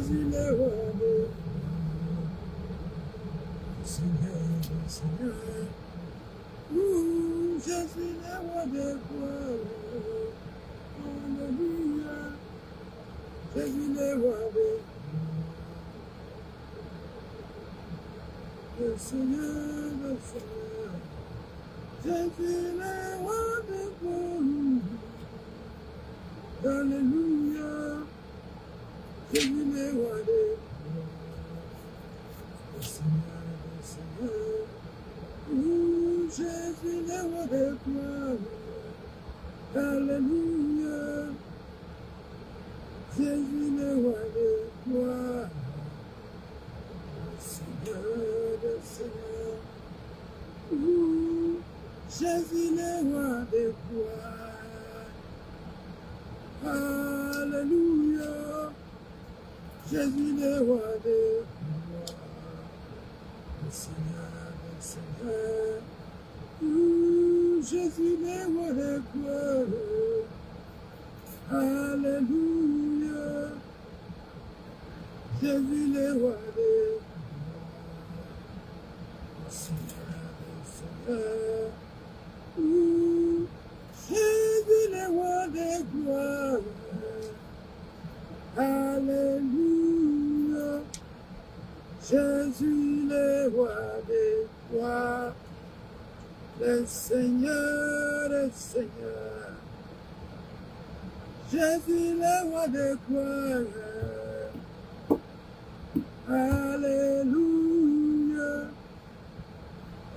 Jésus le roi des Seigneur, Seigneur. Jésus le roi des rois. Alléluia. Jésus le roi des le Seigneur, le Seigneur. Jésus le roi des rois. Alléluia. Jésus le roi des le Seigneur, le Seigneur. Jésus le roi des rois. Alléluia. Jésus le roi des rois. Le Seigneur, le Seigneur. Jésus le roi des rois. Alléluia. Jésus le roi des rois. Le Seigneur, le Seigneur. Jésus le roi des rois. Alléluia. Jésus le roi des rois. Le Seigneur, le Seigneur. Jésus le roi des gloires. Alléluia. Jésus le roi des rois. Le Seigneur, le Seigneur. Jésus le roi des gloires. Alléluia.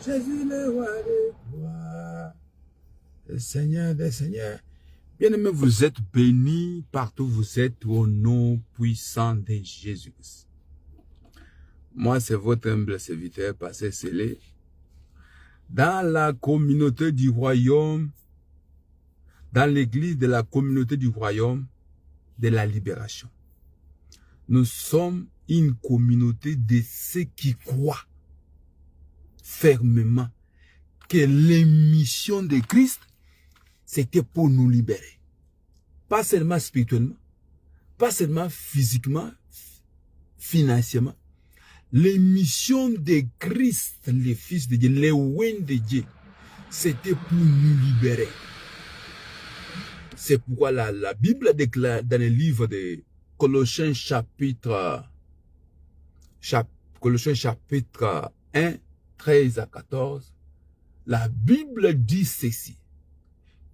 Jésus le roi des gloires. Le Seigneur des Seigneurs. Bien-aimés, vous êtes bénis partout où vous êtes au nom puissant de Jésus. Moi, c'est votre humble serviteur, Pasteur Célé. Dans la communauté du royaume, dans l'église de la communauté du royaume de la libération. Nous sommes une communauté de ceux qui croient fermement que l'émission de Christ, c'était pour nous libérer. Pas seulement spirituellement, pas seulement physiquement, financièrement. L'émission de Christ, le Fils de Dieu, le oint de Dieu, c'était pour nous libérer. C'est pourquoi la Bible déclare dans le livre de Colossiens chapitre 1, 13 à 14, la Bible dit ceci.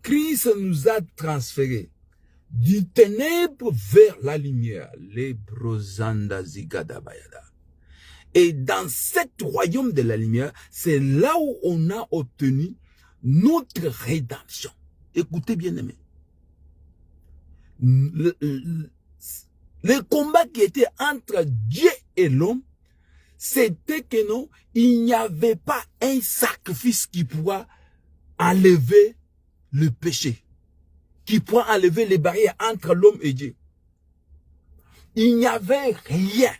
Christ nous a transférés du ténèbre vers la lumière. Les brosanda zigadabayada. Et dans cet royaume de la lumière, c'est là où on a obtenu notre rédemption. Écoutez bien aimé. Le combat qui était entre Dieu et l'homme, c'était que non, il n'y avait pas un sacrifice qui pourra enlever le péché, qui pourra enlever les barrières entre l'homme et Dieu. Il n'y avait rien.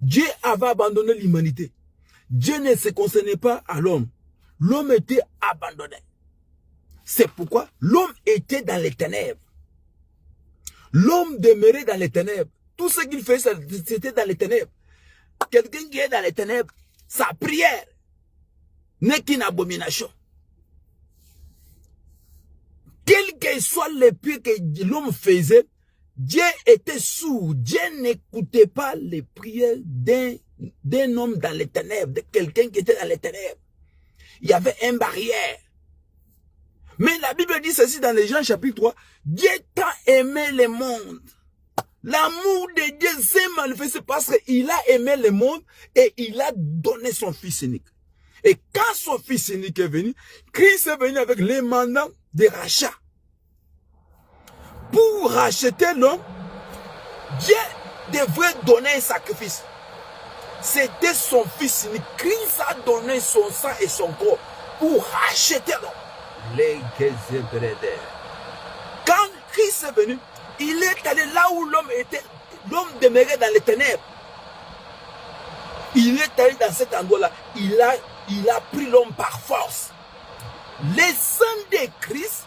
Dieu avait abandonné l'humanité. Dieu ne se concernait pas à l'homme. L'homme était abandonné. C'est pourquoi l'homme était dans les ténèbres. L'homme demeurait dans les ténèbres. Tout ce qu'il faisait, c'était dans les ténèbres. Quelqu'un qui est dans les ténèbres, sa prière n'est qu'une abomination. Quel que soit le pire que l'homme faisait, Dieu était sourd. Dieu n'écoutait pas les prières d'un homme dans les ténèbres, de quelqu'un qui était dans les ténèbres. Il y avait une barrière. Mais la Bible dit ceci dans les Jean chapitre 3. Dieu t'a aimé le monde. L'amour de Dieu s'est manifesté parce qu'il a aimé le monde et il a donné son fils unique. Et quand son fils unique est venu, Christ est venu avec les mandats de rachat. Pour racheter l'homme, Dieu devrait donner un sacrifice. C'était son fils unique. Christ a donné son sang et son corps pour racheter l'homme. Quand Christ est venu, il est allé là où l'homme était. L'homme demeurait dans les ténèbres. Il est allé dans cet endroit-là. Il a pris l'homme par force. Le sang de Christ,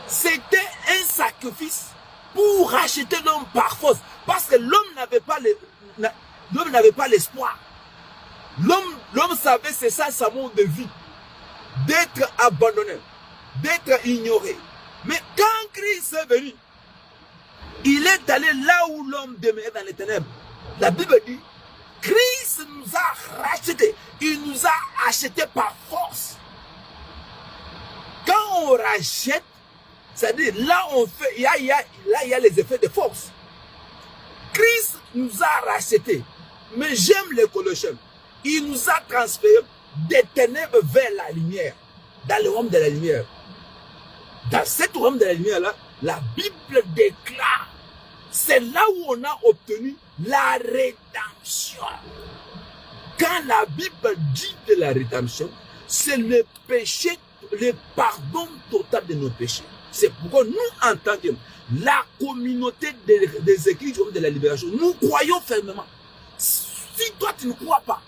c'était un sacrifice pour racheter l'homme par force. Parce que l'homme n'avait pas l'espoir. L'homme savait c'est ça sa mode de vie. D'être abandonné, d'être ignoré. Mais quand Christ est venu, il est allé là où l'homme demeurait dans les ténèbres. La Bible dit, Christ nous a rachetés. Il nous a achetés par force. Quand on rachète, c'est-à-dire là on fait, il y a les effets de force. Christ nous a rachetés. Mais j'aime les Colossiens. Il nous a transférés des ténèbres vers la lumière. Dans le royaume de la lumière. Dans cette royaume de la lumière-là, la Bible déclare, c'est là où on a obtenu la rédemption. Quand la Bible dit de la rédemption, c'est le péché, le pardon total de nos péchés. C'est pourquoi nous, en tant que la communauté des églises de la libération, nous croyons fermement. Si toi tu ne crois pas,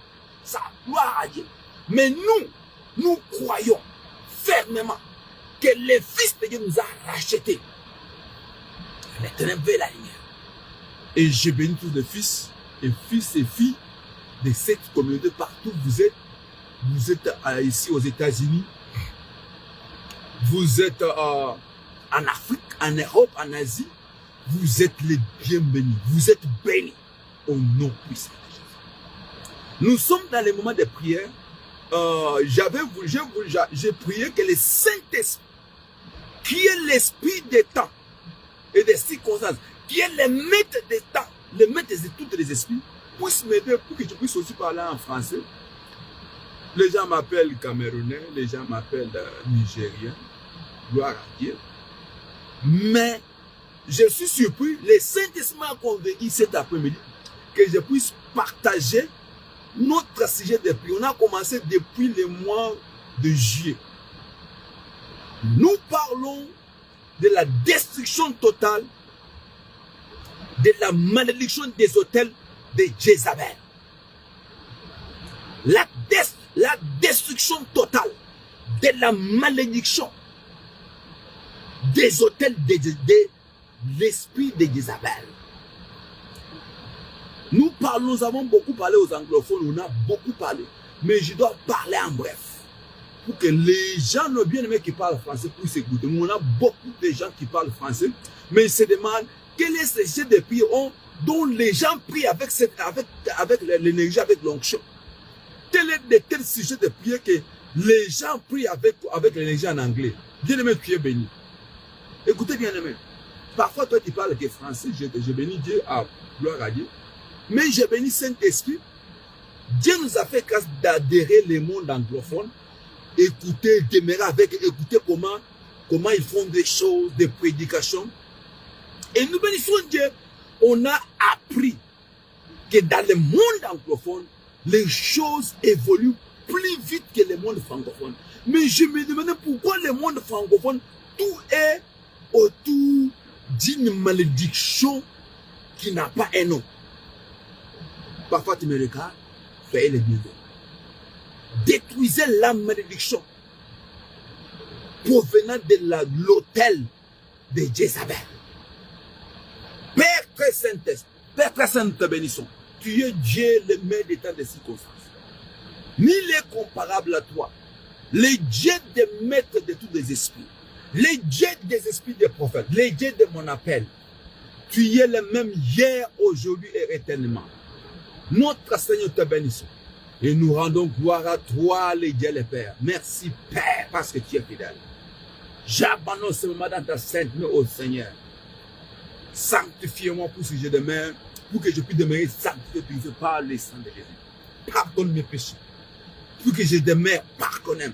ça gloire à Dieu. Mais nous croyons fermement que le Fils de Dieu nous a rachetés. Les ténèbres vers la lumière. Et je bénis tous les fils et filles de cette communauté partout où vous êtes. Vous êtes ici aux États-Unis. Vous êtes en Afrique, en Europe, en Asie. Vous êtes les bienvenus. Vous êtes bénis au nom puissant de Jésus. Nous sommes dans les moments de prière. J'ai prié que le Saint-Esprit, qui est l'esprit des temps et des circonstances, qui est le maître des temps, le maître de tous les esprits, puisse m'aider pour que je puisse aussi parler en français. Les gens m'appellent Camerounais, les gens m'appellent Nigérien, gloire à Dieu. Mais je suis surpris, le Saint-Esprit m'a convaincu cet après-midi que je puisse partager notre sujet de prière. On a commencé depuis le mois de juillet. Nous parlons de la destruction totale, de la malédiction des autels de Jézabel. La destruction totale de la malédiction des autels de l'esprit de Jézabel. Nous avons beaucoup parlé aux anglophones, on a beaucoup parlé, mais je dois parler en bref. Pour que les gens, nos bien-aimés qui parlent français, puissent écouter. Nous, on a beaucoup de gens qui parlent français, mais ils se demandent quel est ce sujet de prière dont les gens prient avec l'énergie, avec l'onction. Quel est de tels sujets de prière que les gens prient avec l'énergie en anglais. Bien-aimé, tu es béni. Écoutez, bien-aimé, parfois toi tu parles que français, je bénis Dieu, gloire à Dieu. Mais je bénis Saint-Esprit. Dieu nous a fait grâce d'adhérer le monde anglophone. Écouter, demeurer avec, écouter comment ils font des choses, des prédications. Et nous bénissons Dieu. On a appris que dans le monde anglophone, les choses évoluent plus vite que le monde francophone. Mais je me demandais pourquoi le monde francophone, tout est autour d'une malédiction qui n'a pas un nom. Parfois tu me regardes, soyez les bienvenus. Détruisez la malédiction provenant de l'autel de Jézabel. Père très saint, Père très saint, te bénissons. Tu es Dieu, le maître des temps des circonstances. Nul est comparable à toi. Le Dieu des maîtres de tous les esprits. Le Dieu des esprits des prophètes. Le Dieu de mon appel. Tu es le même hier, aujourd'hui et éternellement. Notre Seigneur te bénissons. Et nous rendons gloire à toi, le Dieu le Père. Merci Père, parce que tu es fidèle. J'abandonne ce moment dans ta sainte main au Seigneur. Sanctifie-moi pour ce que je demeure, pour que je puisse demeurer sanctifié par le sang de Jésus. Pardonne mes péchés. Pour que je demeure pardonné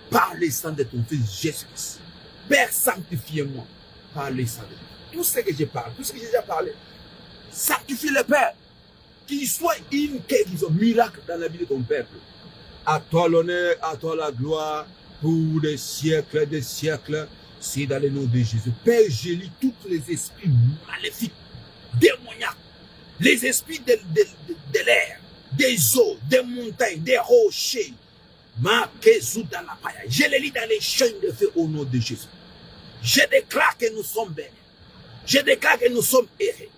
par le sang de ton Fils Jésus-Christ. Père, sanctifie-moi par le sang de Jésus. Tout ce que je parle, tout ce que j'ai déjà parlé, sanctifie le Père. Qu'il soit une guérison, miracle dans la vie de ton peuple. À toi l'honneur, à toi la gloire, pour des siècles, c'est dans le nom de Jésus. Père, je lis tous les esprits maléfiques, démoniaques, les esprits de l'air, des eaux, des montagnes, des rochers. Je les lis dans les chaînes de feu au nom de Jésus. Je déclare que nous sommes bénis. Je déclare que nous sommes errés.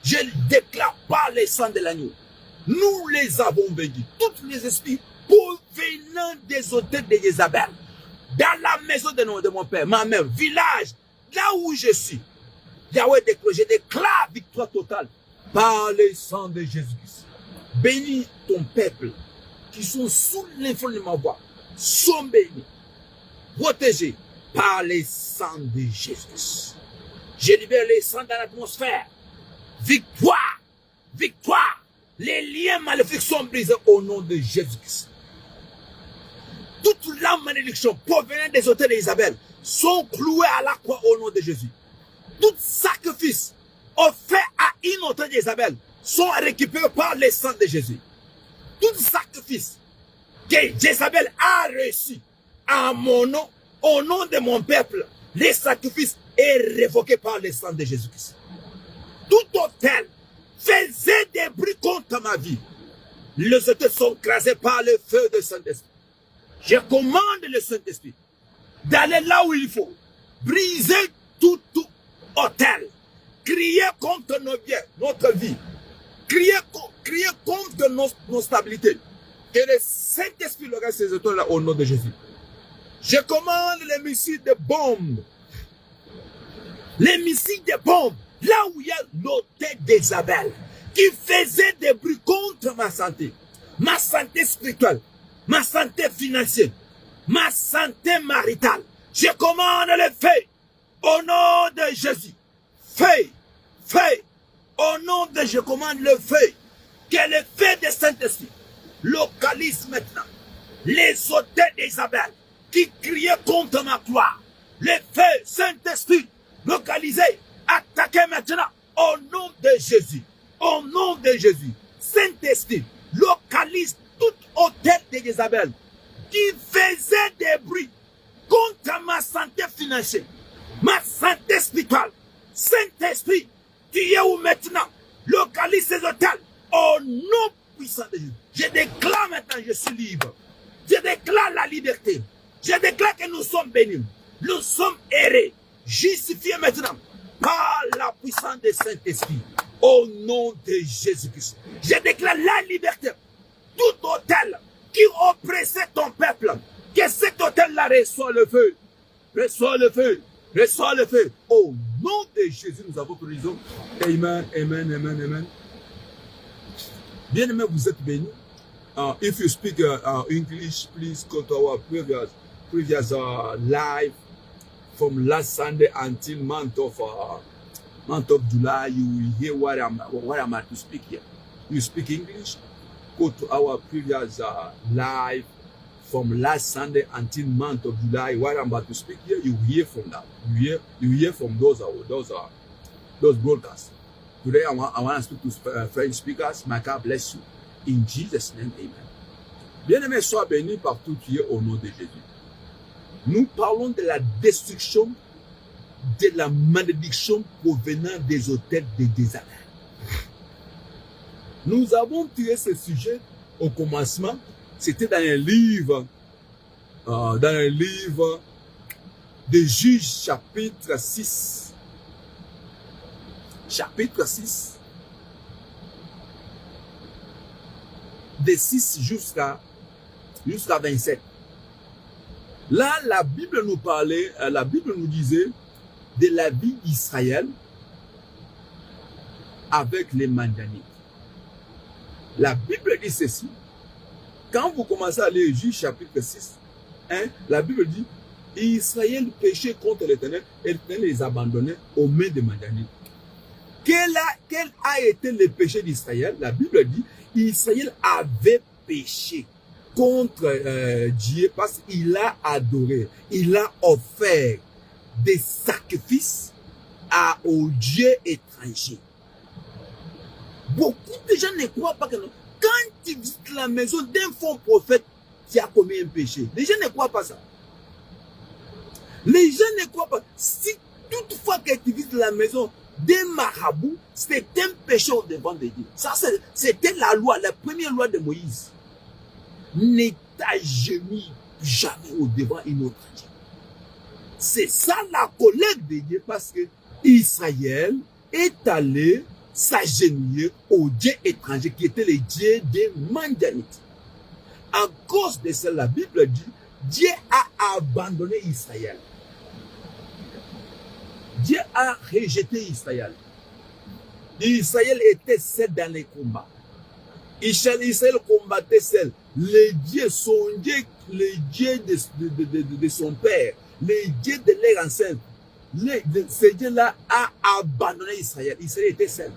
Je déclare par le sang de l'agneau. Nous les avons vaincus. Tous les esprits provenant des hôtels de Jézabel, dans la maison de mon père, ma mère, village, là où je suis. Yahweh déclare, je déclare victoire totale par le sang de Jésus-Christ. Bénis ton peuple qui sont sous l'influence de ma voix. Sont bénis, protégés par le sang de Jésus. Je libère les sang dans l'atmosphère. Victoire, victoire. Les liens maléfiques sont brisés au nom de Jésus-Christ. Toute la malédiction provenant des hôtels d'Isabelle sont cloués à la croix au nom de Jésus. Tout sacrifice offert à une hôtel d'Isabelle sont récupérés par le sang de Jésus. Tout sacrifice que Jézabel a reçu à mon nom, au nom de mon peuple, le sacrifice est révoqué par le sang de Jésus-Christ. Tout hôtel faisait des bruits contre ma vie. Les hôtels sont crasés par le feu de Saint-Esprit. Je commande le Saint-Esprit d'aller là où il faut, briser tout hôtel, crier contre nos biens, notre vie, crier contre nos stabilités. Que le Saint-Esprit le reste ces hôtels-là au nom de Jésus. Je commande les missiles de bombes. Les missiles de bombes, là où il y a l'hôtel d'Isabelle, qui faisait des bruits contre ma santé spirituelle, ma santé financière, ma santé maritale. Je commande le feu au nom de Jésus. Feu, feu, au nom de je commande le feu. Que le feu de Saint-Esprit localise maintenant les hôtels d'Isabelle qui criaient contre ma gloire. Le feu, Saint-Esprit, localisé, attaqué maintenant au nom de Jésus. Au nom de Jésus. Saint-Esprit, localise tout hôtel d'Isabelle qui faisait des bruits contre ma santé financière, ma santé spirituelle. Saint-Esprit, tu es où maintenant? Localise ces hôtels au nom puissant de Jésus. Je déclare maintenant, je suis libre. Je déclare la liberté. Je déclare que nous sommes bénis. Nous sommes errés, justifiés maintenant par la puissance de Saint-Esprit. Au nom de Jésus-Christ. Je déclare la liberté. Tout hôtel qui oppressait ton peuple, que cet hôtel-là reçoit le feu. Reçoit le feu. Reçoit le feu. Au nom de Jésus, nous avons prié. Amen, amen, amen, amen. Bien-aimés, vous êtes bénis. If you speak English, please go to our previous live from last Sunday until month of July. You will hear what I'm at to speak here. You speak English, go to our previous live from last Sunday until month of July. What I'm about to speak here, you hear from that. You hear from those broadcasts. Today I want to speak to French speakers. My God bless you. In Jesus' name, amen. Bien-aimés, sois bénis partout tu es au nom de Jésus. Nous parlons de la destruction, de la malédiction provenant des hôtels de Jézabel. Nous avons tiré ce sujet au commencement. C'était dans un livre de Juges chapitre 6. Chapitre 6. De 6 jusqu'à 27. Là, la Bible nous parlait, la Bible nous disait de la vie d'Israël avec les Madianites. La Bible dit ceci. Quand vous commencez à lire Juges chapitre 6, la Bible dit Israël péchait contre l'Éternel et l'Éternel les abandonnait aux mains des Madianites. Quel a été le péché d'Israël? La Bible dit Israël avait péché contre Dieu parce qu'il a adoré, il a offert des sacrifices aux dieux étrangers. Beaucoup de gens ne croient pas que non. Quand tu visites la maison d'un faux prophète, tu as commis un péché. Les gens ne croient pas ça. Les gens ne croient pas. Si toutefois que tu visites la maison d'un marabout, c'était un péché au devant de Dieu. Ça, c'était la loi, la première loi de Moïse. Ne t'agenouille jamais au devant une autre Dieu. C'est ça la colère de Dieu parce que Israël est allé s'agenouiller aux dieux étrangers qui étaient les dieux des Mandanites. À cause de cela, la Bible dit, Dieu a abandonné Israël. Dieu a rejeté Israël. Israël était seul dans les combats. Israël combattait seul. Les dieux, son Dieu, les dieux de son père, les dieux de leur ancêtre, ce Dieu-là a abandonné Israël. Israël était seul.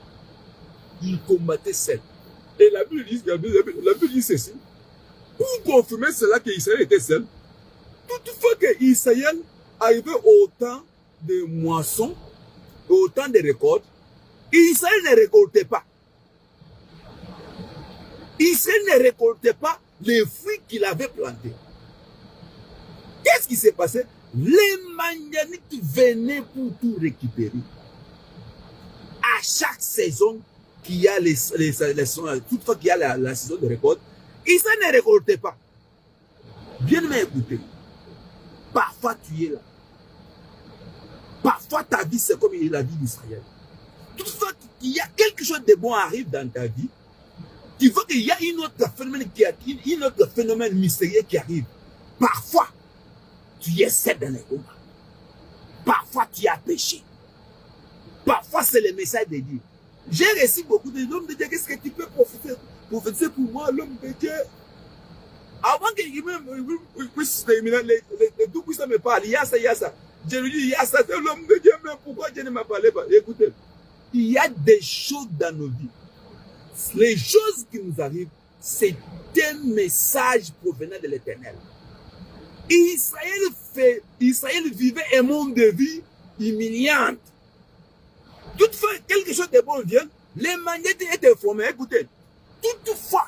Il combattait seul. Et la Bible dit ceci. Pour confirmer cela qu'Israël était seul, toutefois que Israël arrivait au temps de moisson, au temps de récolte, Israël ne récoltait pas. Israël ne récoltait pas les fruits qu'il avait plantés. Qu'est-ce qui s'est passé? Les Mandanites venaient pour tout récupérer. À chaque saison qu'il y a toutefois qu'il y a la saison de récolte, Israël ne récoltait pas. Bien m'écouter. Parfois tu es là. Parfois ta vie c'est comme la vie d'Israël. Toutefois qu'il y a quelque chose de bon arrive dans ta vie, tu vois qu'il y a une autre phénomène mystérieux qui arrive. Parfois, tu es seul dans les combats. Parfois, tu as péché. Parfois, c'est le message de Dieu. J'ai reçu beaucoup de l'homme de Dieu. Qu'est-ce que tu peux prophétiser pour moi, l'homme de Dieu? Avant qu'il puisse terminer, les tout puissants me parlent. Il y a ça, il y a ça. Je lui dis, il y a ça, c'est l'homme de Dieu, mais pourquoi Dieu ne m'a parlé pas? Écoutez, il y a des choses dans nos vies. Les choses qui nous arrivent, c'est un message provenant de l'Éternel. Israël vivait un monde de vie humiliante. Toutefois, quelque chose de bon vient, les Mandanites étaient formés. Écoutez, toutefois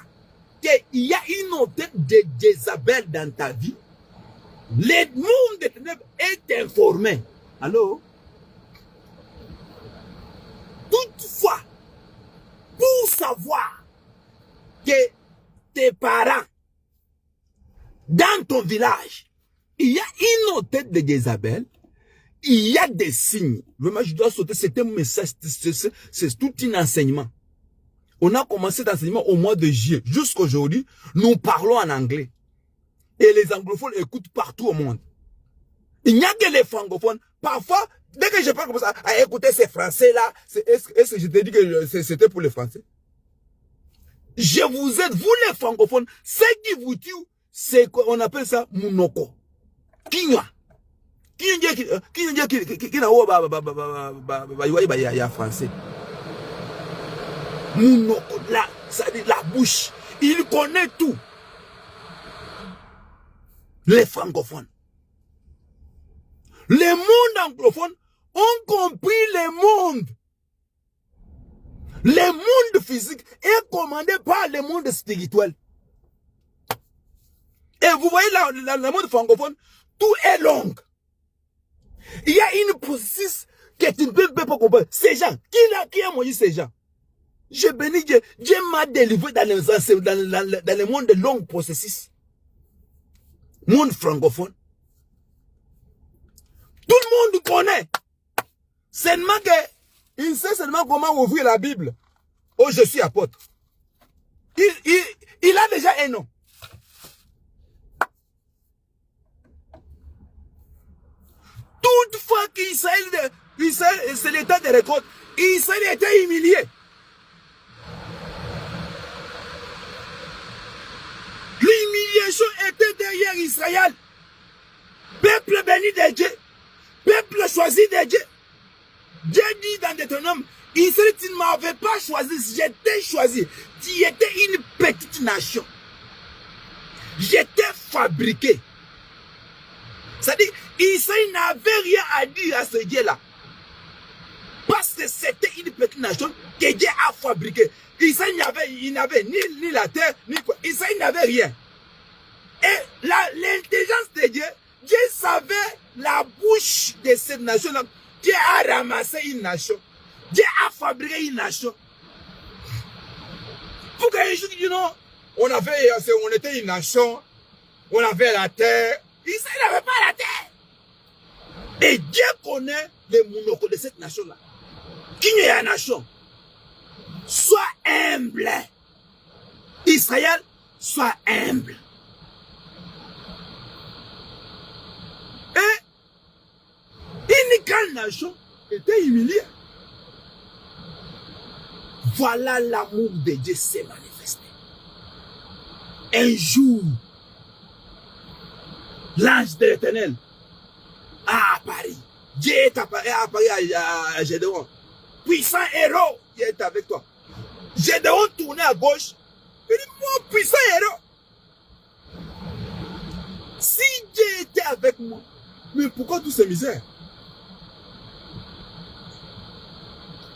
qu'il y a une autre de Jézabel dans ta vie, le monde des ténèbres est informé. Allô? Toutefois, pour savoir que tes parents, dans ton village, il y a une autre tête de Jézabel, il y a des signes. Vraiment, je dois sauter, c'est un message, c'est tout un enseignement. On a commencé cet enseignement au mois de juillet. Jusqu'aujourd'hui, nous parlons en anglais. Et les anglophones écoutent partout au monde. Il n'y a que les francophones. Parfois, dès que je parle comme ça, à écouter ces français-là, est-ce que je t'ai dit que c'était pour les français? Je vous aide, vous les francophones, ce qui vous tue, c'est qu'on appelle ça Mounoko. Kinywa. Qui n'a français. Mounoko, là, ça dit la bouche. Il connaît tout. Les francophones. Les mondes anglophones ont compris le monde. Le monde physique est commandé par le monde spirituel. Et vous voyez le monde francophone, tout est long. Il y a une processus que tu ne peux pas comprendre. Ces gens, qui a moyen ces gens? Je bénis Dieu. Dieu m'a délivré dans le monde de long processus. Monde francophone. Tout le monde connaît. Seulement que, il sait seulement comment ouvrir la Bible. Oh, je suis apôtre. Il a déjà un nom. Toutefois qu'Israël, c'est l'état de récolte, Israël était humilié. L'humiliation était derrière Israël. Peuple béni de Dieu. Peuple choisi de Dieu. Dieu dit dans Deutéronome, Israël, tu ne m'avais pas choisi, j'étais choisi. Tu étais une petite nation. J'étais fabriqué. C'est-à-dire, Israël n'avait rien à dire à ce Dieu-là. Parce que c'était une petite nation que Dieu a fabriquée. Israël n'avait ni la terre, ni quoi. Israël n'avait rien. Et l'intelligence de Dieu, Dieu savait la bouche de cette nation-là. Dieu a ramassé une nation. Dieu a fabriqué une nation. Pour qu'un jour, il dit non, on était une nation, on avait la terre. Israël n'avait pas la terre. Et Dieu connaît les monocles de cette nation-là. Qui est la nation? Sois humble. Israël, sois humble. Et une grande nation était humiliée. Voilà l'amour de Dieu s'est manifesté. Un jour, l'ange de l'Éternel à Paris. Dieu est à Paris à Gédéon. Puissant héros, Dieu est avec toi. Gédéon tournait à gauche. Il dit, moi, puissant héros. Si Dieu était avec moi, mais pourquoi toutes ces misères?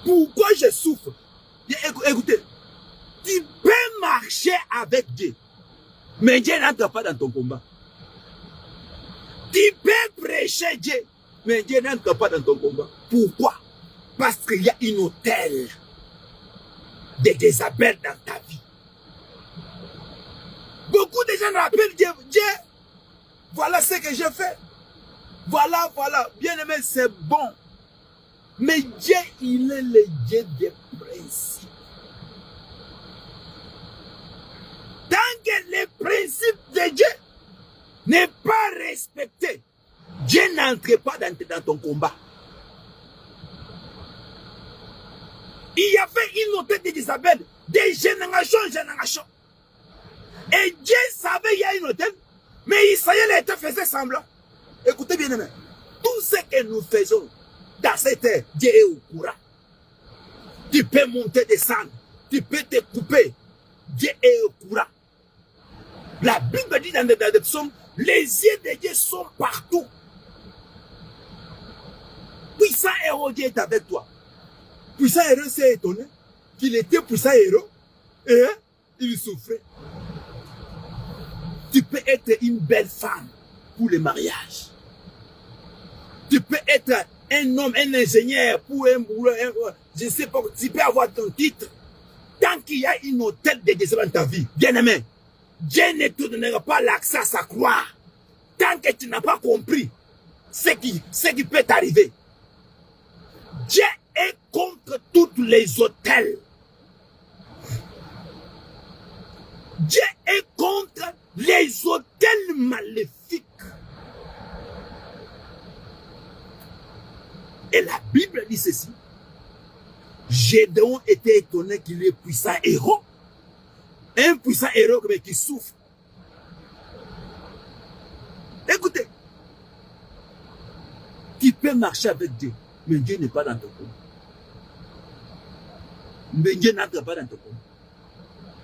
Pourquoi je souffre? Écoutez, tu peux marcher avec Dieu, mais Dieu n'entre pas dans ton combat. Tu peux prêcher Dieu, mais Dieu n'entre pas dans ton combat. Pourquoi? Parce qu'il y a une hôtel de Jézabel dans ta vie. Beaucoup de gens rappellent Dieu, Dieu, voilà ce que j'ai fait. Voilà, bien aimé, c'est bon. Mais Dieu, il est le Dieu des principes. Tant que les principes de Dieu n'est pas respecté, Dieu n'entre pas dans ton combat. Il y avait une hôtel d'Isabelle, des générations. Et Dieu savait qu'il y a une hôtel, mais Israël faisait semblant. Écoutez bien, aimé, tout ce que nous faisons dans cette terre, Dieu est au courant. Tu peux monter, descendre, tu peux te couper. Dieu est au courant. La Bible dit dans les psaumes, les yeux de Dieu sont partout. Puissant héros, Dieu est avec toi. Puissant héros s'est étonné qu'il était puissant héros et il souffrait. Tu peux être une belle femme pour le mariage. Tu peux être un homme, un ingénieur pour un boulot, je ne sais pas, tu peux avoir ton titre. Tant qu'il y a une hôtel de Jésus dans ta vie, bien aimé, Dieu ne te donnera pas l'accès à sa croix. Tant que tu n'as pas compris ce qui peut t'arriver. Dieu est contre tous les hôtels. Dieu est contre les hôtels maléfiques. Et la Bible dit ceci. Gédéon était étonné qu'il est puissant héros. Un puissant héros mais qui souffre. Écoutez. Tu peux marcher avec Dieu, mais Dieu n'est pas dans ton combat. Mais Dieu n'entre pas dans ton combat.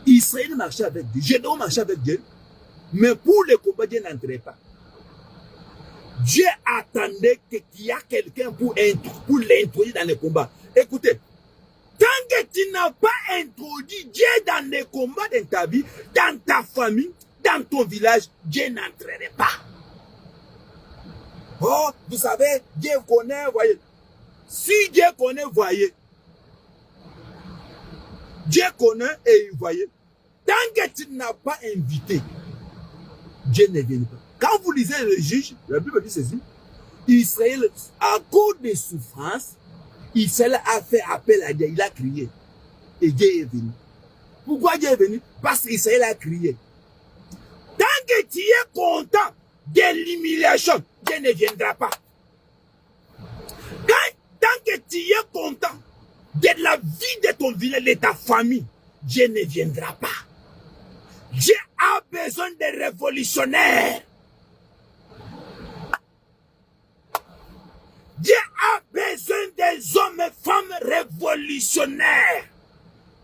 Israël marchait avec Dieu. Gédéon marchait avec Dieu. Mais pour le combat, Dieu n'entrait pas. Dieu attendait qu'il y ait quelqu'un pour l'introduire dans le combat. Écoutez, tant que tu n'as pas introduit Dieu dans les combats de ta vie, dans ta famille, dans ton village, Dieu n'entrerait pas. Oh, vous savez, Dieu connaît, voyez. Si Dieu connaît, voyez. Dieu connaît et il voyait. Tant que tu n'as pas invité, Dieu ne vient pas. Quand vous lisez le juge, la Bible dit ceci. Israël, à cause des souffrances, Israël a fait appel à Dieu, il a crié. Et Dieu est venu. Pourquoi Dieu est venu? Parce qu'Israël a crié. Tant que tu es content de l'humiliation, Dieu ne viendra pas. Tant que tu es content de la vie de ton village, de ta famille, Dieu ne viendra pas. Dieu a besoin de révolutionnaires. Dieu a besoin des hommes et femmes révolutionnaires.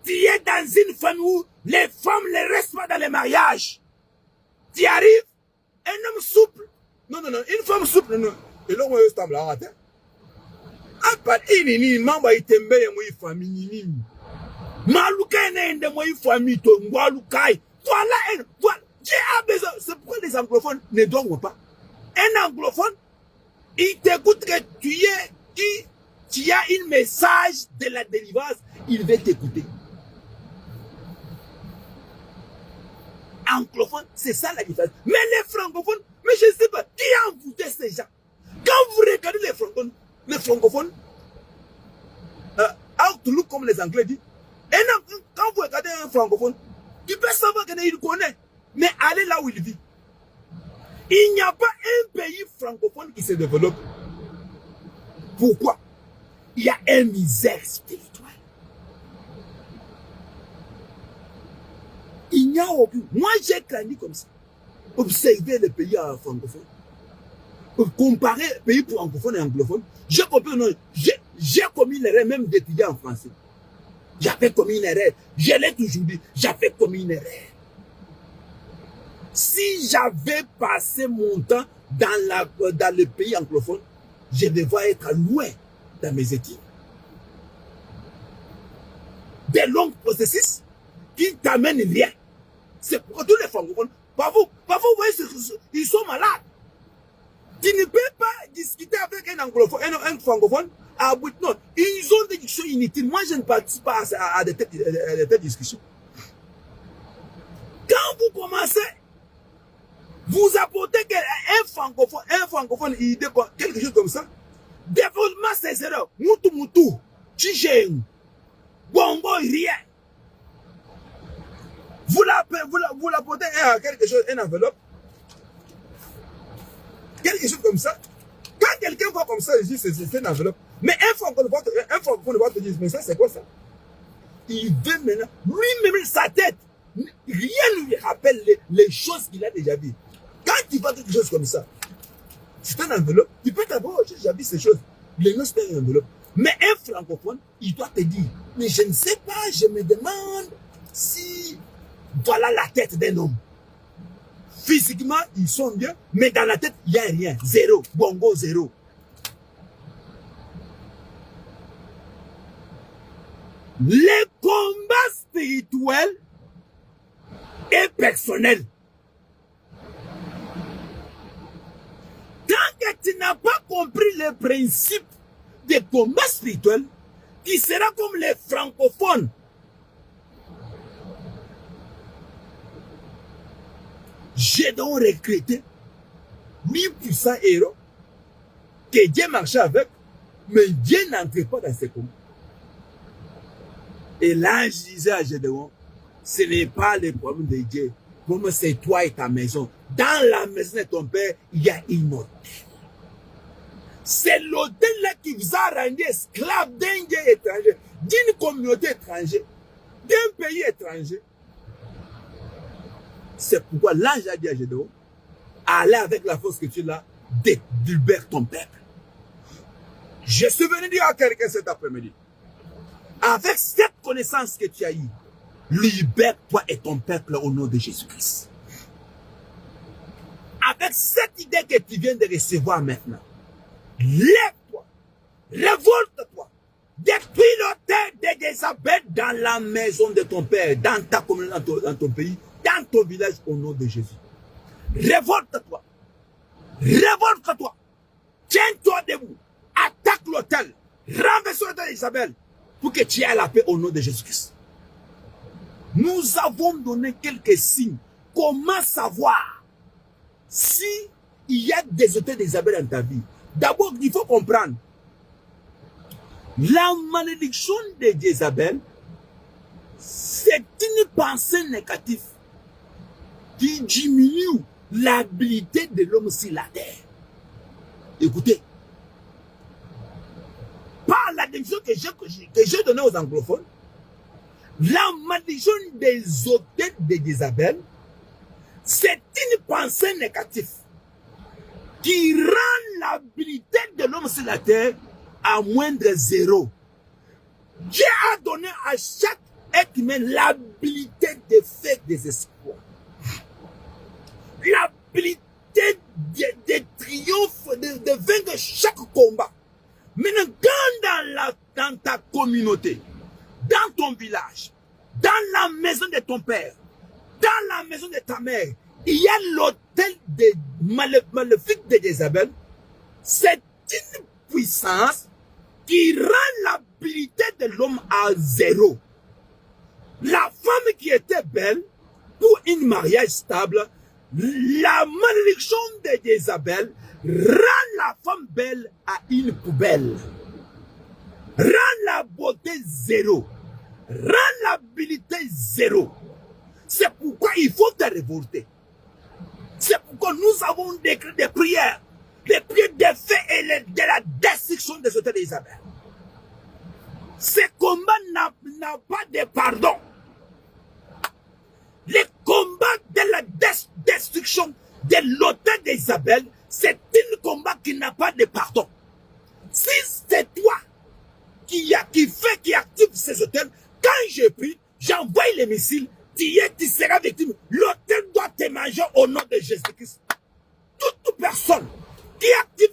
Tu es dans une famille où les femmes ne restent pas dans les mariages. Tu arrives, un homme souple. Non, une femme souple, non. Et là, on est stable à terre. A part ini mambo itembe ya mwi famille nini. Maluka ene mwi famille to ngwalukai. Voilà, Dieu a besoin. C'est pourquoi les anglophones ne dorment pas. Un anglophone, il t'écoute que tu as un message de la délivrance, il va t'écouter. Anglophone, c'est ça la différence. Mais les francophones, mais je ne sais pas, qui a envoûté ces gens? Quand vous regardez les francophones, outlook comme les Anglais disent, et non, quand vous regardez un francophone, tu peux savoir qu'il connaît, mais allez là où il vit. Il n'y a pas un pays francophone qui se développe. Pourquoi? Il y a une misère spirituelle. Il n'y a aucun. Moi, j'ai grandi comme ça. Observer les pays francophones. Comparer les pays francophones et anglophones. J'ai compris, non, j'ai commis l'erreur même d'étudier en français. J'avais commis une erreur. Je l'ai toujours dit. J'avais commis une erreur. Si j'avais passé mon temps dans le pays anglophone, je devais être loin dans mes études. Des longs processus qui t'amènent rien. C'est pour tous les francophones. Parfois, vous voyez, ils sont malades. Tu ne peux pas discuter avec un anglophone, un francophone, à bout de non. Ils ont des discussions inutiles. Moi, je ne participe pas à de telles discussions. Quand vous commencez, vous apportez un francophone, il dit quelque chose comme ça. Développement, c'est zéro. Mutu, Chicheng, Bongo, rien. Vous l'apportez quelque chose, une enveloppe. Quelque chose comme ça. Quand quelqu'un voit comme ça, il dit c'est une enveloppe. Mais un francophone va te dire, mais ça c'est quoi ça? Il veut maintenant, lui-même sa tête, rien ne lui rappelle les choses qu'il a déjà vues. Quand tu vois quelque chose comme ça, c'est une enveloppe, tu peux t'avoir, j'ai déjà vu ces choses. Le nom c'est une enveloppe. Mais un francophone, il doit te dire, mais je ne sais pas, je me demande si voilà la tête d'un homme. Physiquement, ils sont bien, mais dans la tête, il n'y a rien. Zéro. Bongo, zéro. Les combats spirituels et personnels. Tant que tu n'as pas compris le principe des combats spirituels, tu seras comme les francophones. J'ai donc recruté 1000 puissants héros que Dieu marchait avec, mais Dieu n'entrait pas dans ces combats. Et là, je disais à Gédéon, ce n'est pas le problème de Dieu. Comme c'est toi et ta maison. Dans la maison de ton père, il y a une hôtel. C'est l'hôtel-là qui vous a rendu esclave d'un Dieu étranger, d'une communauté étrangère, d'un pays étranger. C'est pourquoi l'ange a dit à Gédéon, allez avec la force que tu as, libère ton peuple. Je suis venu dire à quelqu'un cet après-midi, avec cette connaissance que tu as eue, libère-toi et ton peuple au nom de Jésus-Christ. Avec cette idée que tu viens de recevoir maintenant, lève-toi, révolte-toi, détruis l'autel de Jézabel dans la maison de ton père, dans ta communauté, dans ton pays, dans ton village au nom de Jésus. Révolte-toi. Révolte-toi. Tiens-toi debout. Attaque l'autel. Renverse l'autel d'Isabelle pour que tu aies la paix au nom de Jésus-Christ. Nous avons donné quelques signes. Comment savoir si il y a des autels d'Isabelle dans ta vie? D'abord, il faut comprendre. La malédiction de Jézabel, c'est une pensée négative qui diminue l'habilité de l'homme sur la terre. Écoutez, par la définition que j'ai donnée aux anglophones, la malédiction des autels de Jézabel, c'est une pensée négative qui rend l'habilité de l'homme sur la terre à moindre zéro. Dieu a donné à chaque être humain l'habilité de faire des exploits. L'habilité de triomphe, de vaincre chaque combat. Maintenant, quand dans ta communauté, dans ton village, dans la maison de ton père, dans la maison de ta mère, il y a l'autel maléfique de Jézabel, c'est une puissance qui rend l'habilité de l'homme à zéro. La femme qui était belle, pour un mariage stable, La malédiction de Jézabel rend la femme belle à une poubelle. Rend la beauté zéro. Rend l'habilité zéro. C'est pourquoi il faut te révolter. C'est pourquoi nous avons décrit des prières de feu et de la destruction des hôtels d'Isabelle. Ce combat n'a pas de pardon. Le combat de la destruction de l'hôtel d'Isabelle, c'est un combat qui n'a pas de pardon. Si c'est toi qui active ces hôtels, quand je prie, j'envoie les missiles, tu seras victime. L'hôtel doit te manger au nom de Jésus-Christ. Toute personne qui active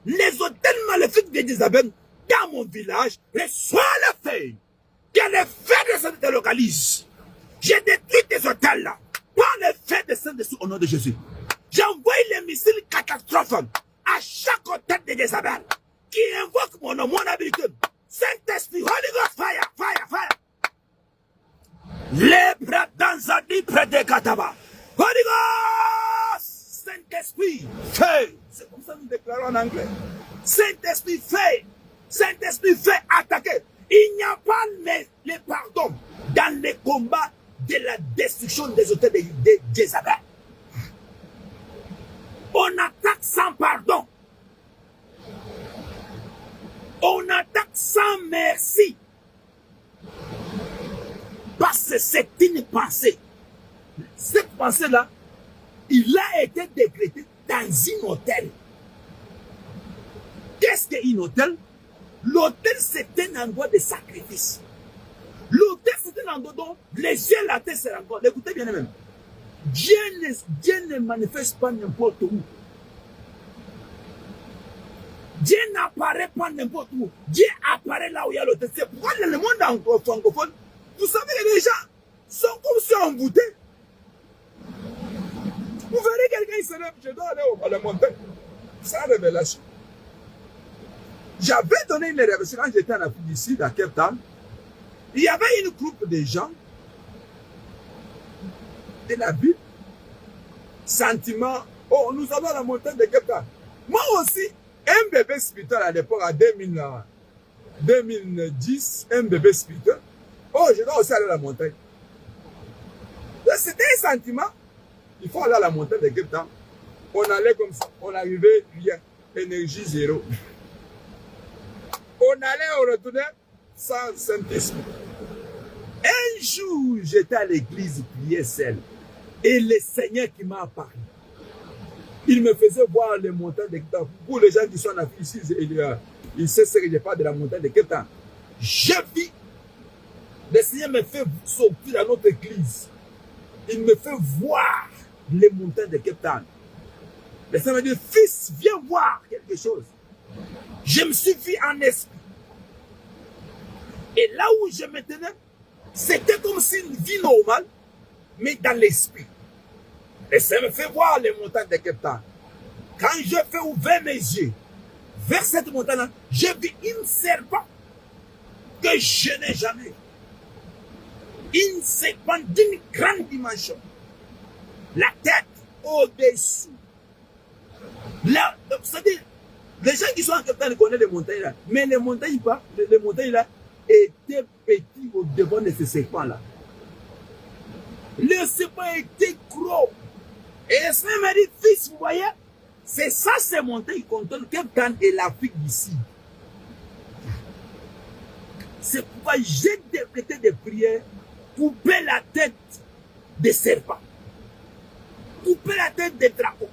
les hôtels maléfiques d'Isabelle dans mon village, reçoit le feu. Que le feu de Saint te localise. J'ai détruit tes hôtels là. Par le feu de Saint-Dessus au nom de Jésus. J'envoie les missiles catastrophes à chaque hôtel d'Isabelle qui invoque mon nom, mon habitude. Saint-Esprit, Holy Ghost, fire, fire, fire. Les bras dans un lit près de Kataba. Holy Ghost, Saint-Esprit, feu. C'est comme ça que nous déclarons en anglais. Saint-Esprit, feu. Saint-Esprit, feu, attaquer. Il n'y a pas le pardon dans les combats de la destruction des hôtels de Jézabel. On attaque sans pardon. On attaque sans merci. Parce que c'est une pensée. Cette pensée-là, il a été décrété dans un hôtel. Qu'est-ce qu'un hôtel? L'hôtel, c'est un endroit de sacrifice. L'hôtel, c'est un endroit dont les yeux et la tête se rencontrent. Écoutez bien même. Dieu ne manifeste pas n'importe où. Dieu n'apparaît pas n'importe où. Dieu apparaît là où il y a l'hôtel. C'est pourquoi dans le monde francophone, vous savez que les gens sont comme si envoûtés. Vous verrez quelqu'un, il se lève, je dois aller à la montagne. C'est une révélation. J'avais donné une révélation quand j'étais en Afrique du Sud, à Cape Town. Il y avait une groupe de gens de la ville. Sentiment, oh, nous allons à la montagne de Cape Town. Moi aussi, un bébé spirituel à l'époque, en 2010, un bébé spirituel. Oh, je dois aussi aller à la montagne. C'était un sentiment. Il faut aller à la montagne de Cape Town. On allait comme ça. On arrivait, rien. Énergie zéro. On allait, on retournait sans Saint-Esprit. Un jour, j'étais à l'église, prier seul. Et le Seigneur qui m'a apparu. Il me faisait voir les montagnes de Cape Town. Pour les gens qui sont en Afrique ici, ils savent ce que je parle de la montagne de Cape Town. J'ai vu. Le Seigneur me fait sortir dans notre église. Il me fait voir les montagnes de Cape Town. Le Seigneur me dit, fils, viens voir quelque chose. Je me suis vu en esprit. Et là où je me tenais, c'était comme si une vie normale, mais dans l'esprit. Et ça me fait voir les montagnes de Cape Town. Quand je fais ouvrir mes yeux vers cette montagne-là, j'ai vu une serpent que je n'ai jamais. Une serpent d'une grande dimension. La tête au-dessous. C'est-à-dire, les gens qui sont en Cape Town connaissent les montagnes là. Mais les montagnes là étaient petites au devant de ces serpents-là. Le serpent était gros. Et le Seigneur m'a dit, fils, vous voyez, c'est ça ces montagnes qui contrôlent Cape Town et l'Afrique d'ici. C'est pourquoi j'ai décrété des prières, couper la tête des serpents, couper la tête des dragons.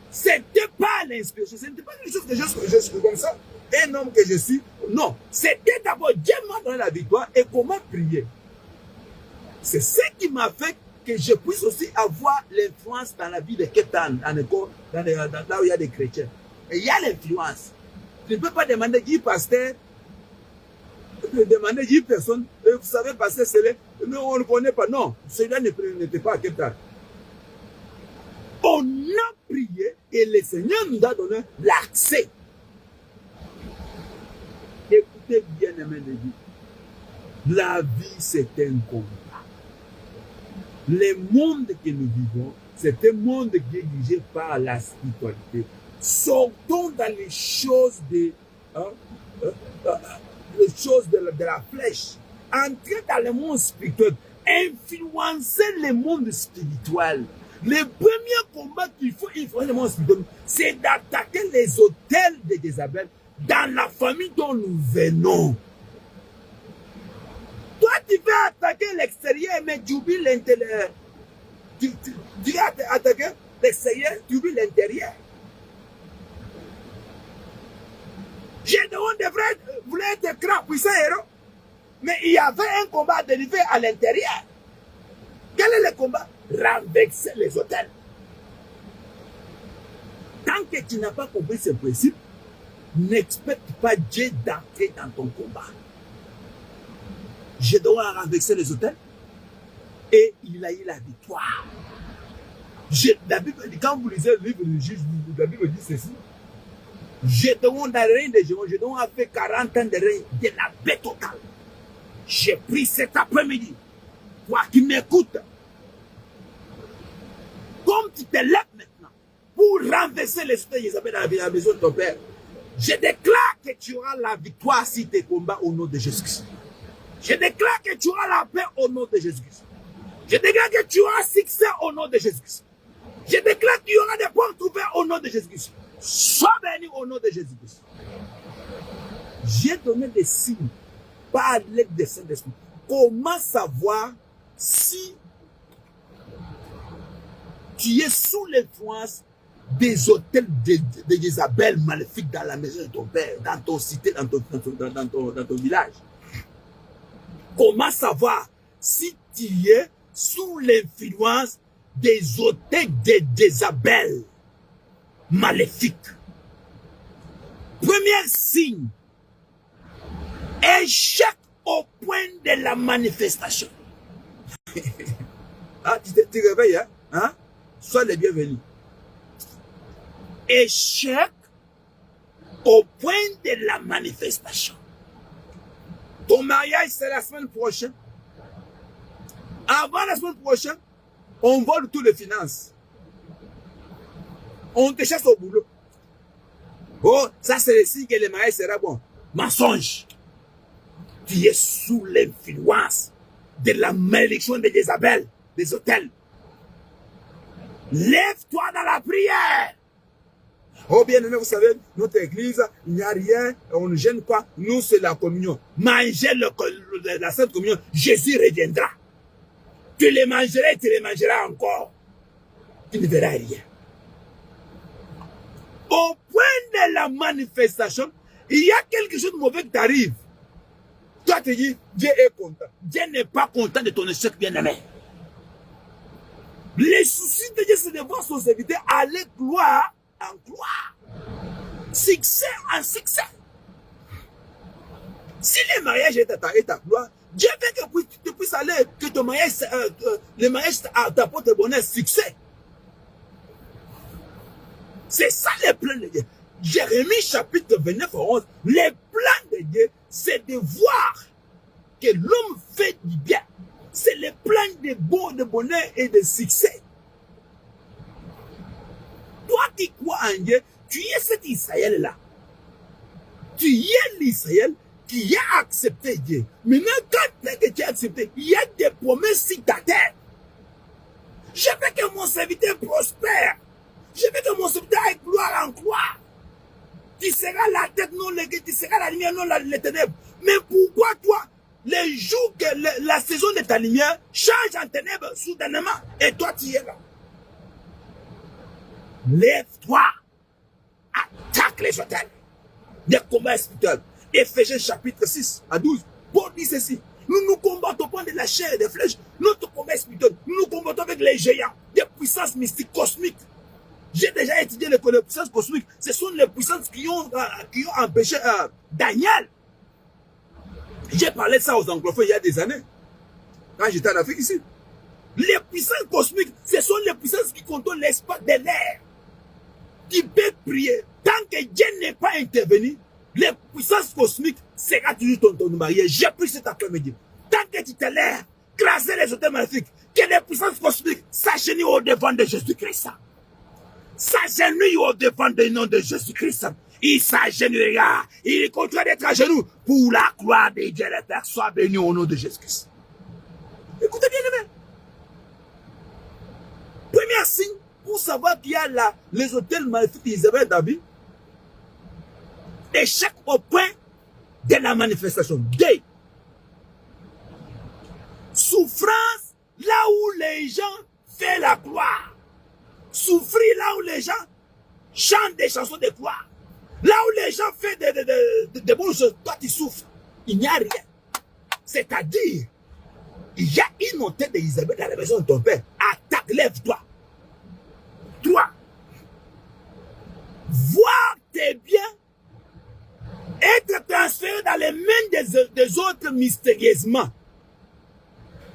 Ce n'était pas l'inspiration, ce n'était pas quelque chose que je suis comme ça, un homme que je suis. Non, c'était d'abord Dieu m'a donné la victoire et comment prier. C'est ce qui m'a fait que je puisse aussi avoir l'influence dans la vie de Cape Town, là où il y a des chrétiens. Et il y a l'influence. Je ne peux pas demander qui pasteur, demander qui personne, vous savez, pasteur, c'est non, on ne connaît pas. Non, celui-là n'était pas à Cape Town. On a prié et le Seigneur nous a donné l'accès. Écoutez bien, aimé de Dieu. La vie, c'est un combat. Le monde que nous vivons, C'est un monde qui est dirigé par la spiritualité. Sortons dans les choses les choses de la flèche. Entrez dans le monde spirituel. Influencer le monde spirituel. Le premier combat qu'il faut influencer le monde spirituel, c'est d'attaquer les autels de Jézabel dans la famille dont nous venons. Toi, tu veux attaquer l'extérieur, mais tu oublies l'intérieur. Tu veux attaquer l'extérieur, tu oublies l'intérieur. Gédéon voulait être grand, puissant héros. Mais il y avait un combat délivré à l'intérieur. Quel est le combat? Renverser les autels. Tant que tu n'as pas compris ce principe, n'expecte pas Dieu d'entrer dans ton combat. Gédéon a renversé les autels et il a eu la victoire. La Bible dit, quand vous lisez le livre de Juge, la Bible dit ceci. Gédéon dans le règne de Gédéon, Gédéon a fait 40 ans de règne de la paix totale. J'ai pris cet après-midi, toi qui m'écoutes, comme tu te lèves maintenant pour renverser les autels d'Isabelle dans la maison de ton père, je déclare que tu auras la victoire si tu combats au nom de Jésus-Christ. Je déclare que tu auras la paix au nom de Jésus-Christ. Je déclare que tu auras succès au nom de Jésus-Christ. Je déclare qu'il y aura des portes ouvertes au nom de Jésus-Christ. Sois béni au nom de Jésus-Christ. J'ai donné des signes par l'aide des Saint-Esprit. Comment savoir si tu es sous l'influence des hôtels de Jézabel maléfiques dans la maison de ton père, dans ton cité, dans ton village? Comment savoir si tu es sous l'influence des hôtels de Jézabel maléfiques? Premier signe, échec au point de la manifestation. Ah, tu te réveilles, hein? Sois le bienvenu. Échec au point de la manifestation. Ton mariage, c'est la semaine prochaine. Avant la semaine prochaine, on vole toutes les finances. On te chasse au boulot. Oh, ça c'est le signe que le mariage sera bon. Mensonge. Tu es sous l'influence de la malédiction de Jézabel, des hôtels. Lève-toi dans la prière. Oh bien aimé, vous savez, notre église, il n'y a rien, on ne gêne pas. Nous, c'est la communion. Mangez la Sainte Communion, Jésus reviendra. Tu les mangeras et tu les mangeras encore. Tu ne verras rien. Au point de la manifestation, il y a quelque chose de mauvais qui t'arrive. Toi, tu dis, Dieu est content. Dieu n'est pas content de ton échec, bien-aimé. Les soucis de Dieu, c'est de voir son serviteur aller gloire en gloire. Succès en succès. Si le mariage est ta gloire, Dieu veut que tu puisses aller, que ton mariage, le mariage t'apporte bonheur, succès. C'est ça le plan de Dieu. Jérémie chapitre 29 à 11, le plan de Dieu, c'est de voir que l'homme fait du bien. C'est le plan de bonheur et de succès. Toi qui crois en Dieu, tu es cet Israël-là. Tu es l'Israël qui a accepté Dieu. Maintenant, quand tu as accepté, il y a des promesses sur ta terre. Je veux que mon serviteur prospère. Je veux que mon serviteur aille gloire en gloire. Tu seras la tête, non les, tu seras la lumière, non les ténèbres. Mais pourquoi toi, les jours que la saison de ta lumière change en ténèbres soudainement, et toi tu es là? Lève-toi, attaque les hôtels, les combats spirituels. Éphésiens chapitre 6 à 12, Paul dit ceci: nous nous combattons pas de la chair et des flèches, notre combat spirituel, nous nous combattons avec les géants, des puissances mystiques cosmiques. J'ai déjà étudié les puissances cosmiques. Ce sont les puissances qui ont empêché Daniel. J'ai parlé de ça aux anglophones il y a des années, quand j'étais en Afrique ici. Les puissances cosmiques, ce sont les puissances qui contrôlent l'espace de l'air. Tu peux prier. Tant que Dieu n'est pas intervenu, les puissances cosmiques seront toujours ton mariage. J'ai pris cet après-midi. Tant que tu te lèves, craser les hôtels magnifiques, Que les puissances cosmiques s'agenouillent au devant de Jésus-Christ. S'agenouillent au devant du nom de Jésus-Christ. Il s'agenouillera. Il continue d'être à genoux pour la gloire de Dieu le Père. Soit béni au nom de Jésus-Christ. Écoutez bien, aimé. Premier signe pour savoir qu'il y a là les hôtels maléfiques d'Isabelle David. Échec au point de la manifestation. Deux. Souffrance là où les gens font la gloire. Souffrir là où les gens chantent des chansons de gloire. Là où les gens font de bonnes choses, toi tu souffres. Il n'y a rien. C'est-à-dire, il y a une hôtel d'Isabelle dans la maison de ton père. Attaque, lève-toi. 3. Voir tes biens être transférés dans les mains des autres mystérieusement.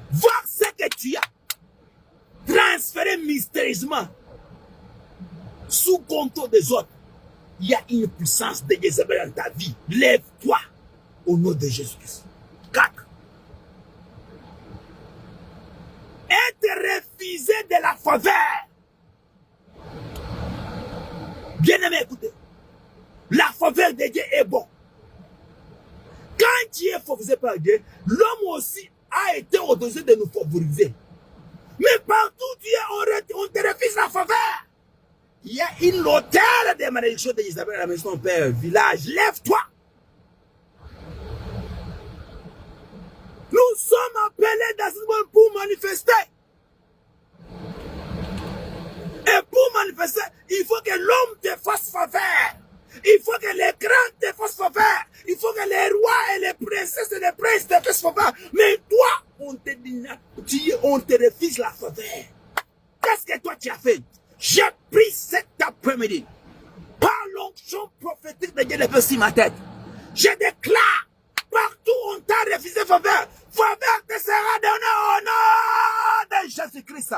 Voir ce que tu as transféré mystérieusement sous contrôle des autres. Il y a une puissance de Jézabel dans ta vie. Lève-toi au nom de Jésus-Christ. 4. Être refusé de la faveur. Bien-aimé, écoutez. La faveur de Dieu est bon. Quand tu es favorisé par Dieu, l'homme aussi a été autorisé de nous favoriser. Mais partout où tu es, on te refuse la faveur. Il y a une hôtel de malédiction d'Isabelle à la maison de ton père, village. Lève-toi. Nous sommes appelés dans ce monde pour manifester. Et pour manifester, il faut que l'homme te fasse faveur. Il faut que les grands te fassent faveur. Il faut que les rois et les princesses et les princes te fassent faveur. Mais toi, on te refuse la faveur. Qu'est-ce que toi tu as fait? J'ai pris cet après-midi par l'onction prophétique de Dieu depuis ma tête. Je déclare, partout où on t'a refusé faveur, faveur te sera donnée au nom de Jésus-Christ.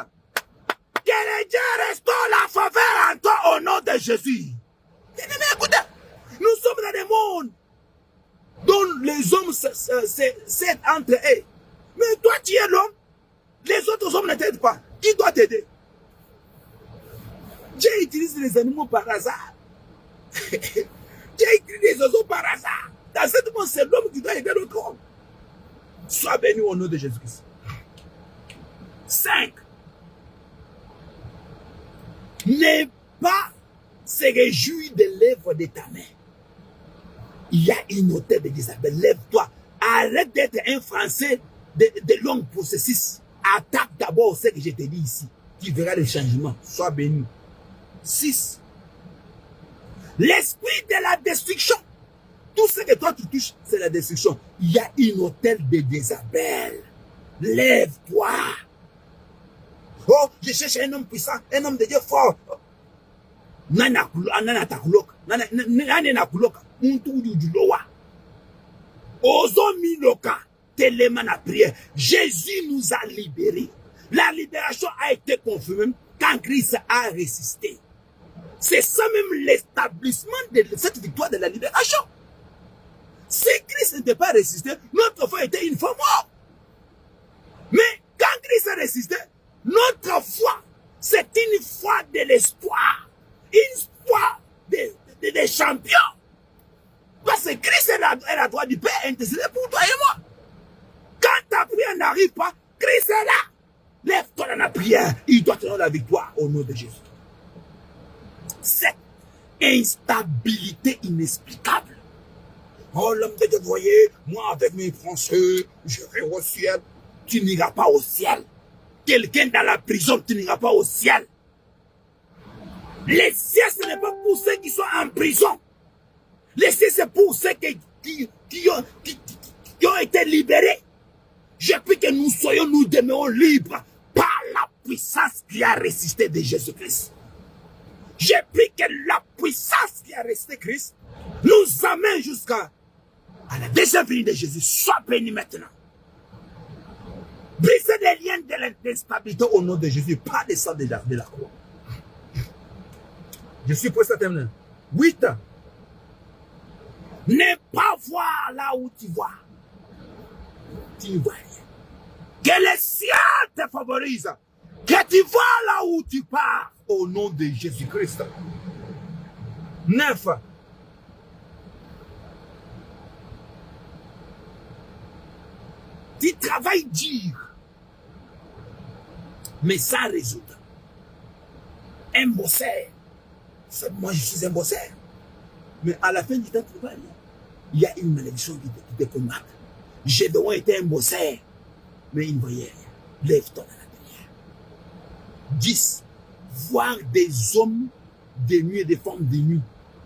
Que le Dieu restaure la faveur en toi au nom de Jésus. Écoutez, nous sommes dans des mondes dont les hommes s'aident entre eux. Mais toi tu es l'homme, les autres hommes ne t'aident pas. Qui doit t'aider? Dieu utilise les animaux par hasard. Dieu utilise les oiseaux par hasard. Dans ce monde, c'est l'homme qui doit aider l'autre homme. Sois béni au nom de Jésus-Christ. 5. Ne pas se réjouir de l'œuvre de ta main. Il y a une hôtel d'Isabelle. Lève-toi. Arrête d'être un Français de longue processus. Attaque d'abord ce que je te dis ici. Tu verras le changement. Sois béni. 6. L'esprit de la destruction. Tout ce que toi tu touches, c'est la destruction. Il y a une hôtel de Jézabel. Lève-toi. Oh, je cherche un homme puissant, un homme de Dieu fort. Nana takuloka. Nana kuloka. Untu du loa. Ozo miloka. Tellement la prière. Jésus nous a libérés. La libération a été confirmée quand Christ a résisté. C'est ça même l'établissement de cette victoire de la libération. Si Christ n'était pas résisté, notre foi était une foi morte. Mais quand Christ a résisté, notre foi, c'est une foi de l'espoir. Une foi des champions. Parce que Christ est la droite du Père intercédé pour toi et moi. Quand ta prière n'arrive pas, Christ est là. Lève-toi dans la prière. Il doit te donner la victoire au nom de Jésus. Cette instabilité inexplicable. Oh, l'homme de Dieu, voyez, moi avec mes Français, je vais au ciel. Tu n'iras pas au ciel. Quelqu'un dans la prison, tu n'iras pas au ciel. Les cieux, ce n'est pas pour ceux qui sont en prison. Les cieux, c'est pour ceux qui ont été libérés. Je prie que nous soyons, nous demeurons libres par la puissance qui a résisté de Jésus-Christ. Je prie que la puissance qui a résisté Christ nous amène jusqu'à la deuxième venue de Jésus. Sois béni maintenant. Brisez les liens de l'instabilité au nom de Jésus, pas de sang de la croix. Je suis prêt à terminer. 8. Ne pas voir là où tu vois. Tu ne vois rien. Que le ciel te favorise. Que tu vas là où tu pars au nom de Jésus-Christ. 9. Tu travailles dur, mais sans résoudre. Un bosseur. Moi, je suis un bosseur. Mais à la fin du temps, il y a une malédiction qui te combat. J'ai donc été un bosseur, mais il ne voyait rien. Lève-toi dans la lumière. 10. Voir des hommes de nuit et des femmes de nuit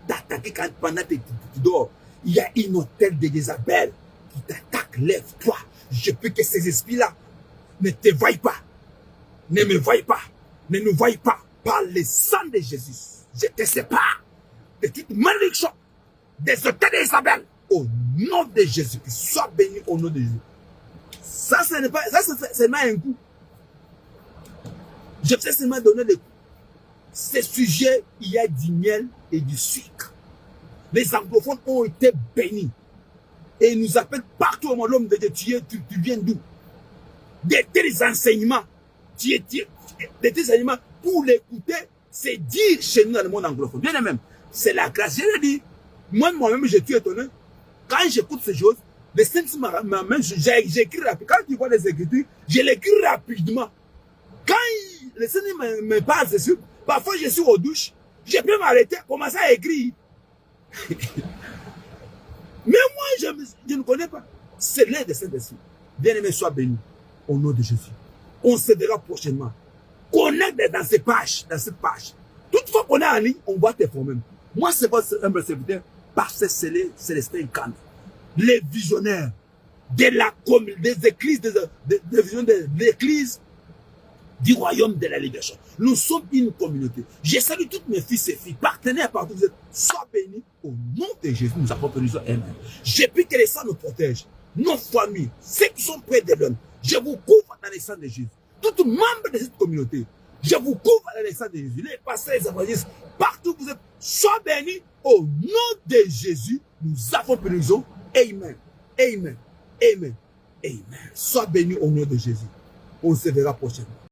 t'attaquer quand pendant que tu dors. Il y a une hôtel de Jézabel qui t'attaque. Lève-toi. Je peux que ces esprits-là ne te voient pas. Ne me voient pas. Ne nous voient pas. Par le sang de Jésus. Je te sépare de toute malédiction des hôtels de Jézabel. Au nom de Jésus. Sois béni au nom de Jésus. Ça, ce n'est pas, ça, c'est seulement un coup. Je vais seulement donner des coups. Ces sujets, il y a du miel et du sucre. Les anglophones ont été bénis. Et ils nous appellent partout au monde, l'homme de Dieu, tu viens d'où? De tels enseignements. De tels enseignements, pour l'écouter, c'est dire chez nous dans le monde anglophone. Bien même, c'est la grâce. Je l'ai dit, moi-même, je suis étonné. Quand j'écoute ces choses, les Saint-Esprit m'amène, j'écris rapidement. Quand tu vois les Écritures, je l'écris rapidement. Quand le Seigneur me parle, c'est sûr, parfois je suis aux douches, je peux m'arrêter, commencer à écrire. Mais moi, je ne connais pas. C'est l'aide de Saint-Esprit. Bien-aimé, sois béni. Au nom de Jésus. On se verra prochainement. Connecte dans cette page. Toutefois qu'on est en ligne, on voit tes même. Moi, c'est votre humble serviteur, Pasteur Célestin Kanda. Les visionnaires des églises, des visions de l'église du royaume de la libération. Nous sommes une communauté. Je salue tous mes fils et filles, partenaires partout. Vous êtes, sois bénis au nom de Jésus. Nous avons béni. Amen. Je prie que les saints nous protègent. Nos familles, ceux qui sont près de l'homme. Je vous couvre dans les sangs de Jésus. Tout membre de cette communauté. Je vous couvre dans les sangs de Jésus. Les pasteurs, les évangélistes, partout vous êtes, sois bénis au nom de Jésus. Nous avons béni. Amen. Amen. Amen. Amen. Sois béni au nom de Jésus. On se verra prochainement.